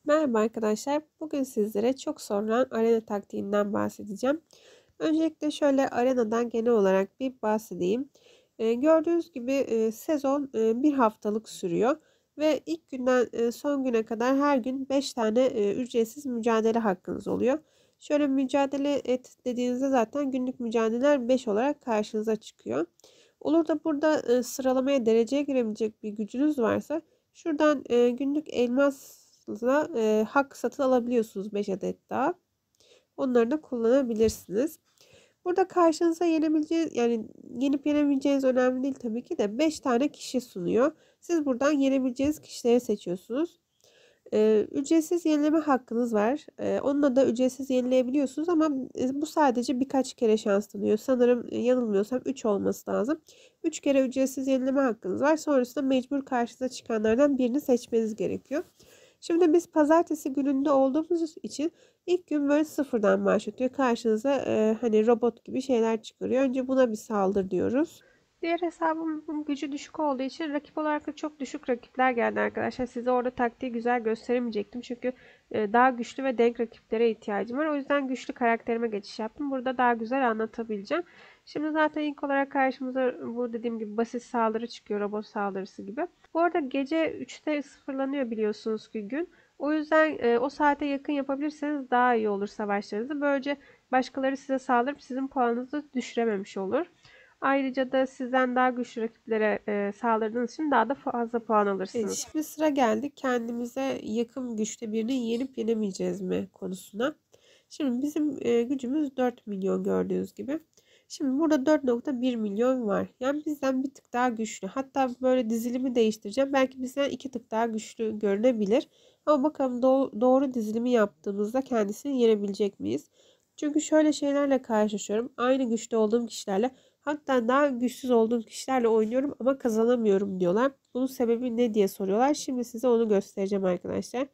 Merhaba arkadaşlar. Bugün sizlere çok sorulan arena taktiğinden bahsedeceğim. Öncelikle şöyle arenadan genel olarak bir bahsedeyim. Gördüğünüz gibi sezon bir haftalık sürüyor ve ilk günden son güne kadar her gün 5 tane ücretsiz mücadele hakkınız oluyor. Şöyle mücadele et dediğinizde zaten günlük mücadeleler 5 olarak karşınıza çıkıyor. Olur da burada sıralamaya dereceye girebilecek bir gücünüz varsa şuradan günlük elmasla hak satın alabiliyorsunuz 5 adet daha. Onları da kullanabilirsiniz. Burada karşınıza yenebileceğiniz yani yenip yenemeyeceğiniz önemli değil tabii ki de 5 tane kişi sunuyor. Siz buradan yenebileceğiniz kişileri seçiyorsunuz. Ücretsiz yenileme hakkınız var. Onunla da ücretsiz yenileyebiliyorsunuz ama bu sadece birkaç kere şans tanıyor. Sanırım yanılmıyorsam 3 olması lazım. 3 kere ücretsiz yenileme hakkınız var. Sonrasında mecbur karşınıza çıkanlardan birini seçmeniz gerekiyor. Şimdi biz pazartesi gününde olduğumuz için ilk gün böyle sıfırdan başlatıyor. Karşınıza hani robot gibi şeyler çıkarıyor. Önce buna bir saldır diyoruz. Diğer hesabımın gücü düşük olduğu için rakip olarak da çok düşük rakipler geldi arkadaşlar. Size orada taktiği güzel gösteremeyecektim. Çünkü daha güçlü ve denk rakiplere ihtiyacım var. O yüzden güçlü karakterime geçiş yaptım. Burada daha güzel anlatabileceğim. Şimdi zaten ilk olarak karşımıza bu dediğim gibi basit saldırı çıkıyor. Robot saldırısı gibi. Bu arada gece 3'te sıfırlanıyor biliyorsunuz ki gün. O yüzden o saate yakın yapabilirseniz daha iyi olur savaşlarınızı. Böylece başkaları size saldırıp sizin puanınızı düşürememiş olur. Ayrıca da sizden daha güçlü rakiplere saldırdığınız için daha da fazla puan alırsınız. Şimdi sıra geldi kendimize yakın güçte birini yenip yenemeyeceğiz mi konusuna. Şimdi bizim gücümüz 4 milyon gördüğünüz gibi. Şimdi burada 4,1 milyon var. Yani bizden bir tık daha güçlü. Hatta böyle dizilimi değiştireceğim. Belki bizden 2 tık daha güçlü görünebilir. Ama bakalım doğru dizilimi yaptığımızda kendisini yenebilecek miyiz? Çünkü şöyle şeylerle karşılaşıyorum. Aynı güçte olduğum kişilerle hatta daha güçsüz olduğum kişilerle oynuyorum ama kazanamıyorum diyorlar. Bunun sebebi ne diye soruyorlar. Şimdi size onu göstereceğim arkadaşlar.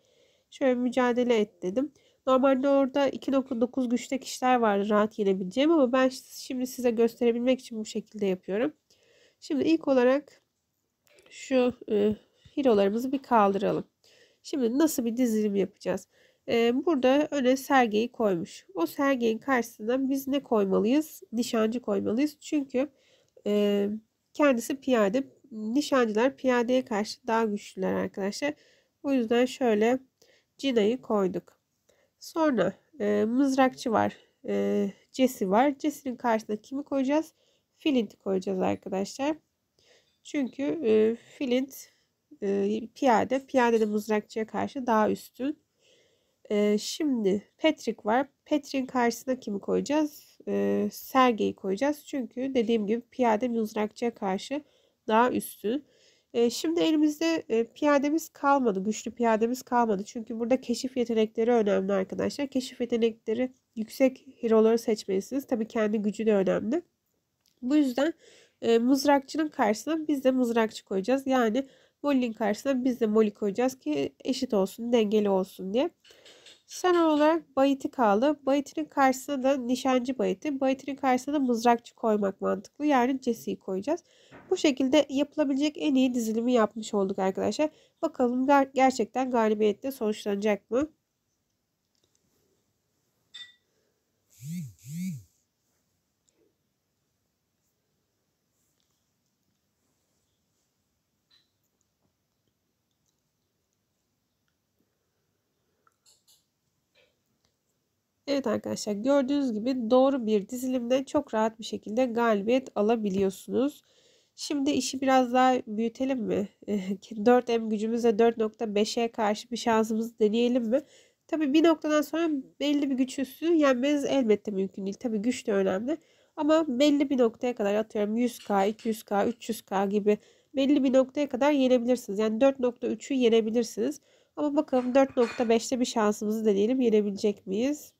Şöyle mücadele et dedim. Normalde orada 2,9 güçte kişiler vardı rahat yenebileceğim ama ben şimdi size gösterebilmek için bu şekilde yapıyorum. Şimdi ilk olarak şu hero'larımızı bir kaldıralım. Şimdi nasıl bir dizilim yapacağız? Burada öne Sergei'yi koymuş. O Sergei'nin karşısına biz ne koymalıyız? Nişancı koymalıyız. Çünkü e, kendisi piyade. Nişancılar piyadeye karşı daha güçlüler arkadaşlar. O yüzden şöyle Cina'yı koyduk. Sonra mızrakçı var. Jesse var. Jesse'nin karşısına kimi koyacağız? Flint'i koyacağız arkadaşlar. Çünkü Flint piyade. Piyade de mızrakçıya karşı daha üstün. Şimdi Patrick var. Patrick'in karşısına kimi koyacağız? Sergei'yi koyacağız. Çünkü dediğim gibi piyade mızrakçıya karşı daha üstün. Şimdi elimizde piyademiz kalmadı. Güçlü piyademiz kalmadı. Çünkü burada keşif yetenekleri önemli arkadaşlar. Keşif yetenekleri yüksek hero'ları seçmelisiniz. Tabii kendi gücü de önemli. Bu yüzden mızrakçının karşısına biz de mızrakçı koyacağız. Yani Molly'nin karşısına biz de Molly koyacağız ki eşit olsun, dengeli olsun diye. Son olarak Bayit'i kaldı. Bayit'in karşısına da nişancı Bayit'i. Bayit'in karşısına da mızrakçı koymak mantıklı. Yani Jesse'yi koyacağız. Bu şekilde yapılabilecek en iyi dizilimi yapmış olduk arkadaşlar. Bakalım gerçekten galibiyette sonuçlanacak mı? Evet arkadaşlar gördüğünüz gibi doğru bir dizilimde çok rahat bir şekilde galibiyet alabiliyorsunuz. Şimdi işi biraz daha büyütelim mi? 4M gücümüzle 4,5'e karşı bir şansımızı deneyelim mi? Tabii bir noktadan sonra belli bir güç üstü yenmeniz elbette mümkün değil. Tabii güç de önemli. Ama belli bir noktaya kadar atıyorum 100K, 200K, 300K gibi belli bir noktaya kadar yenebilirsiniz. Yani 4,3'ü yenebilirsiniz. Ama bakalım 4,5'te bir şansımızı deneyelim yenebilecek miyiz?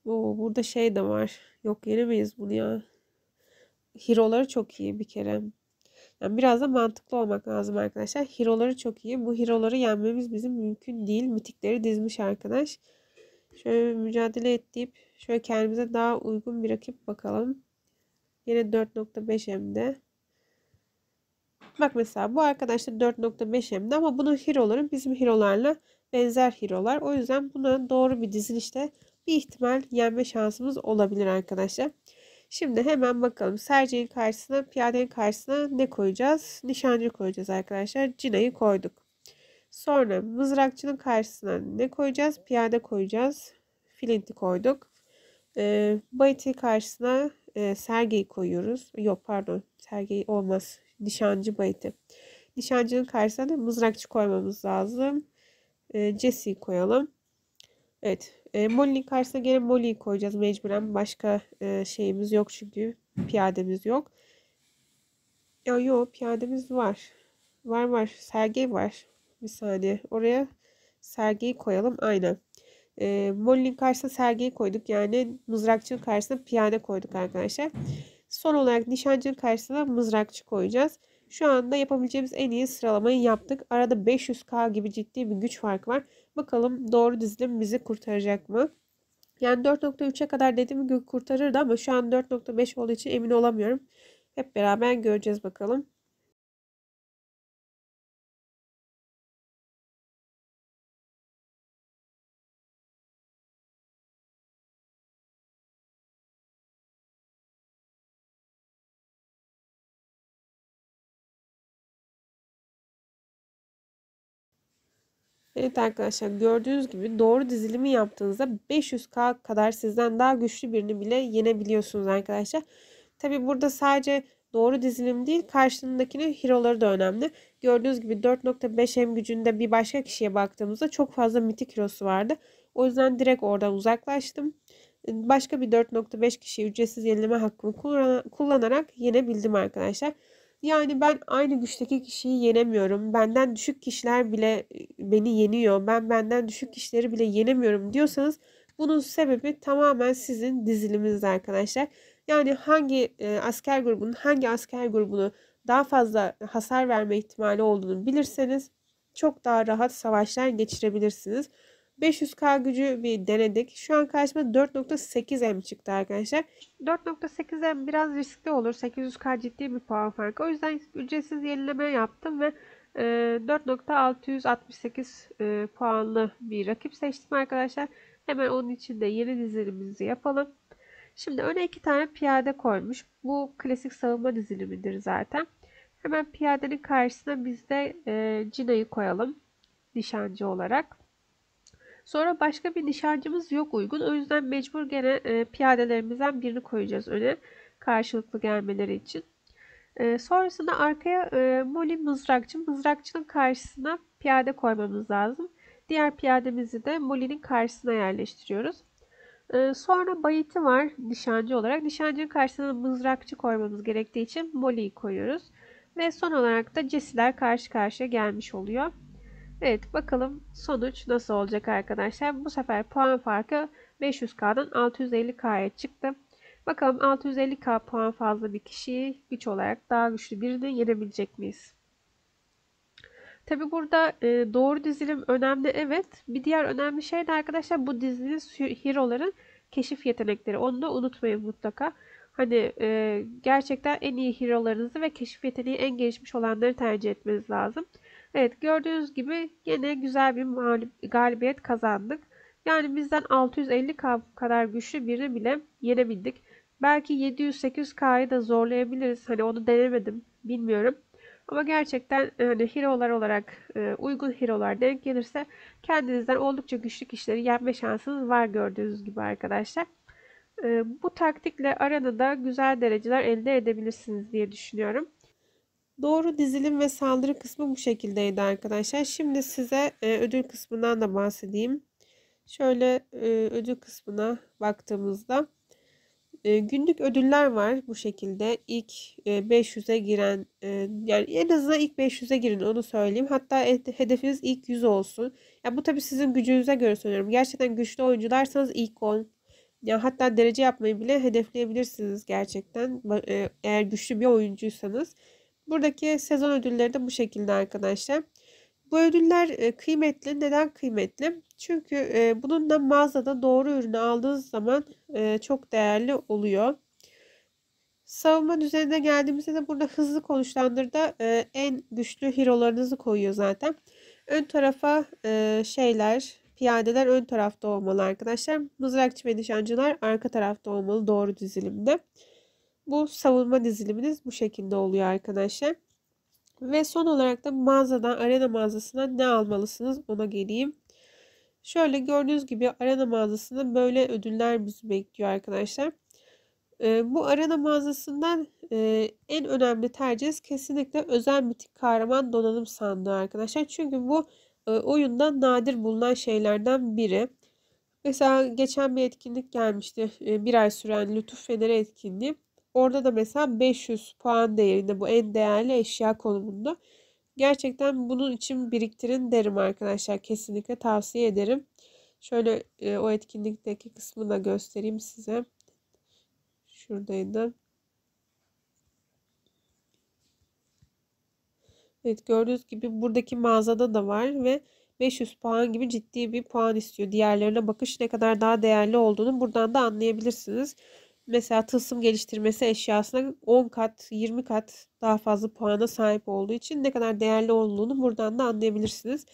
Oo, burada şey de var. Yok yenemeyiz bunu ya. Hero'ları çok iyi bir kere. Yani biraz da mantıklı olmak lazım arkadaşlar. Hero'ları çok iyi. Bu hero'ları yenmemiz bizim mümkün değil. Mitikleri dizmiş arkadaş. Şöyle mücadele et deyip şöyle kendimize daha uygun bir rakip bakalım. Yine 4,5 hem de. Bak mesela bu arkadaş da 4.5 M'de ama bunun hero'ları bizim hero'larla benzer hero'lar. O yüzden buna doğru bir dizilişte bir ihtimal yenme şansımız olabilir arkadaşlar. Şimdi hemen bakalım. Serce'nin karşısına, piyadenin karşısına ne koyacağız? Nişancı koyacağız arkadaşlar. Cina'yı koyduk. Sonra mızrakçının karşısına ne koyacağız? Piyade koyacağız. Flint'i koyduk. Bayit'i karşısına Sergey'i koyuyoruz. Yok pardon. Sergey olmaz. Nişancı Bayit'i. Nişancının karşısına da mızrakçı koymamız lazım. Jesse'yi koyalım. Evet. Molly'nin karşısına gene Molly'yi koyacağız mecburen. Başka şeyimiz yok çünkü. Piyademiz yok. Ya yok piyademiz var. Var. Sergey var. Bir saniye. Oraya Sergey'i koyalım. Aynen. Molly'nin karşısına Sergey'i koyduk. Yani mızrakçının karşısına piyade koyduk arkadaşlar. Son olarak nişancının karşısına mızrakçı koyacağız. Şu anda yapabileceğimiz en iyi sıralamayı yaptık. Arada 500k gibi ciddi bir güç farkı var. Bakalım doğru dizilim bizi kurtaracak mı? Yani 4.3'e kadar dediğim gibi kurtarırdı ama şu an 4.5 olduğu için emin olamıyorum. Hep beraber göreceğiz bakalım. Evet arkadaşlar gördüğünüz gibi doğru dizilimi yaptığınızda 500k kadar sizden daha güçlü birini bile yenebiliyorsunuz arkadaşlar. Tabi burada sadece doğru dizilim değil karşındakinin hero'ları da önemli. Gördüğünüz gibi 4.5 M gücünde bir başka kişiye baktığımızda çok fazla mitik hero'su vardı. O yüzden direkt oradan uzaklaştım. Başka bir 4.5 kişiyi ücretsiz yenileme hakkımı kullanarak yenebildim arkadaşlar. Yani ben aynı güçteki kişiyi yenemiyorum. Benden düşük kişiler bile beni yeniyor. Ben benden düşük kişileri bile yenemiyorum diyorsanız bunun sebebi tamamen sizin diziliminiz arkadaşlar. Yani hangi asker grubunun hangi asker grubunu daha fazla hasar verme ihtimali olduğunu bilirseniz çok daha rahat savaşlar geçirebilirsiniz. 500k gücü bir denedik. Şu an karşıma 4.8 M çıktı arkadaşlar. 4.8 M biraz riskli olur. 800k ciddi bir puan farkı. O yüzden ücretsiz yenileme yaptım ve 4.668 puanlı bir rakip seçtim arkadaşlar. Hemen onun için de yeni dizilimimizi yapalım. Şimdi öne 2 tane piyade koymuş. Bu klasik savunma dizilimidir zaten. Hemen piyadenin karşısına biz de Cina'yı koyalım. Nişancı olarak. Sonra başka bir nişancımız yok uygun. O yüzden mecbur gene piyadelerimizden birini koyacağız öne. Karşılıklı gelmeleri için. Sonrasında arkaya Molly mızrakçı. Mızrakçının karşısına piyade koymamız lazım. Diğer piyademizi de Molly'nin karşısına yerleştiriyoruz. Sonra bayiti var nişancı olarak. Nişancının karşısına mızrakçı koymamız gerektiği için Molly'yi koyuyoruz. Ve son olarak da Jesse'ler karşı karşıya gelmiş oluyor. Evet bakalım sonuç nasıl olacak arkadaşlar. Bu sefer puan farkı 500K'dan 650K'ya çıktı. Bakalım 650K puan fazla bir kişiyi güç olarak daha güçlü birini yenebilecek miyiz? Tabi burada doğru dizilim önemli evet. Bir diğer önemli şey de arkadaşlar bu dizinin hero'ların keşif yetenekleri. Onu da unutmayın mutlaka. Hani gerçekten en iyi hero'larınızı ve keşif yeteneği en gelişmiş olanları tercih etmeniz lazım. Evet gördüğünüz gibi yine güzel bir galibiyet kazandık. Yani bizden 650K kadar güçlü birini bile yenebildik. Belki 700-800K'yı da zorlayabiliriz. Hani onu denemedim bilmiyorum. Ama gerçekten hani hero'lar olarak uygun hero'lar denk gelirse kendinizden oldukça güçlü kişileri yenme şansınız var gördüğünüz gibi arkadaşlar. Bu taktikle arenada güzel dereceler elde edebilirsiniz diye düşünüyorum. Doğru dizilim ve saldırı kısmı bu şekildeydi arkadaşlar. Şimdi size ödül kısmından da bahsedeyim. Şöyle ödül kısmına baktığımızda günlük ödüller var bu şekilde. İlk 500'e giren yani en azından ilk 500'e girin onu söyleyeyim. Hatta hedefiniz ilk 100 olsun. Ya bu tabii sizin gücünüze göre söylüyorum. Gerçekten güçlü oyuncularsanız ilk 10 ya hatta derece yapmayı bile hedefleyebilirsiniz gerçekten. Eğer güçlü bir oyuncuysanız. Buradaki sezon ödülleri de bu şekilde arkadaşlar. Bu ödüller kıymetli. Neden kıymetli? Çünkü bununla mağazada doğru ürünü aldığınız zaman çok değerli oluyor. Savunma düzenine geldiğimizde de burada hızlı konuşlandırda en güçlü hero'larınızı koyuyor zaten. Ön tarafa piyadeler ön tarafta olmalı arkadaşlar. Mızrakçı ve nişancılar arka tarafta olmalı doğru dizilimde. Bu savunma diziliminiz bu şekilde oluyor arkadaşlar. Ve son olarak da mağazadan, arena mağazasından ne almalısınız ona geleyim. Şöyle gördüğünüz gibi arena mağazasında böyle ödüller bizi bekliyor arkadaşlar. Bu arena mağazasından en önemli tercihiniz kesinlikle özel mitik kahraman donanım sandığı arkadaşlar. Çünkü bu oyunda nadir bulunan şeylerden biri. Mesela geçen bir etkinlik gelmişti. Bir ay süren Lütuf Feneri etkinliği. Orada da mesela 500 puan değerinde bu en değerli eşya konumunda. Gerçekten bunun için biriktirin derim arkadaşlar. Kesinlikle tavsiye ederim. Şöyle o etkinlikteki kısmını da göstereyim size. Şuradaydı. Evet gördüğünüz gibi buradaki mağazada da var ve 500 puan gibi ciddi bir puan istiyor. Diğerlerine bakış ne kadar daha değerli olduğunu buradan da anlayabilirsiniz. Mesela tılsım geliştirmesi eşyasına 10 kat 20 kat daha fazla puana sahip olduğu için ne kadar değerli olduğunu buradan da anlayabilirsiniz.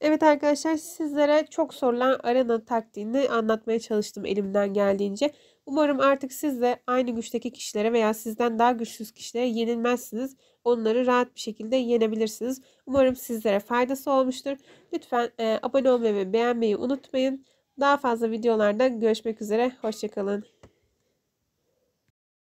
Evet arkadaşlar sizlere çok sorulan arena taktiğini anlatmaya çalıştım elimden geldiğince. Umarım artık siz de aynı güçteki kişilere veya sizden daha güçsüz kişilere yenilmezsiniz. Onları rahat bir şekilde yenebilirsiniz. Umarım sizlere faydası olmuştur. Lütfen abone olmayı ve beğenmeyi unutmayın. Daha fazla videolarda görüşmek üzere. Hoşçakalın.